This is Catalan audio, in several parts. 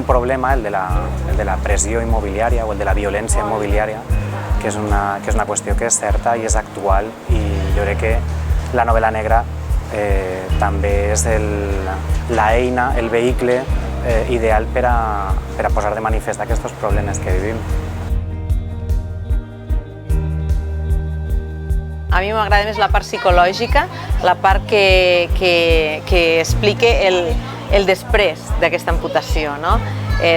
un problema, el de la pressió immobiliària o el de la violència immobiliària, que és una qüestió que és certa i és actual, i jo crec que la novel·la negra també és l'eina, el vehicle ideal per a posar de manifest aquests problemes que vivim. A mi m'agrada més la part psicològica, la part que explica el després d'aquesta amputació.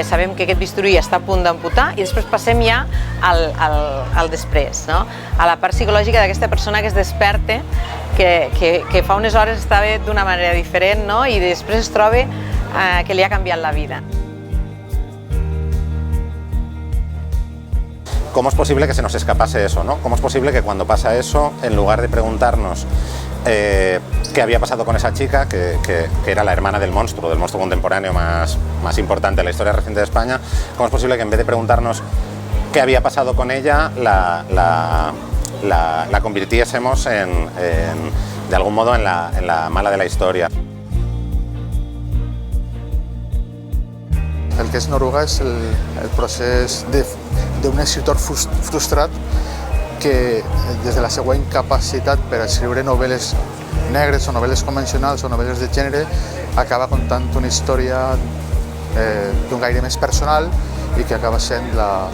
Sabem que aquest bisturí està a punt d'amputar i després passem ja al després, a la part psicològica d'aquesta persona que es desperta, que fa unes hores estava d'una manera diferent i després es troba que li ha canviat la vida. ¿Cómo es posible que se nos escapase eso, ¿no? ¿Cómo es posible que cuando pasa eso, en lugar de preguntarnos qué había pasado con esa chica, que era la hermana del monstruo contemporáneo más importante de la historia reciente de España, cómo es posible que en vez de preguntarnos qué había pasado con ella, la convirtiésemos de algún modo en la mala de la historia? El que és Noruega és el procés d'un escriptor frustrat que, des de la seva incapacitat per a escriure novel·les negres o novel·les convencionals o novel·les de gènere, acaba contant una història d'un gaire més personal i que acaba sent la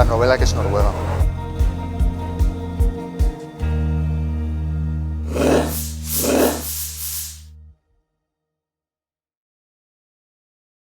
novel·la que és Noruega.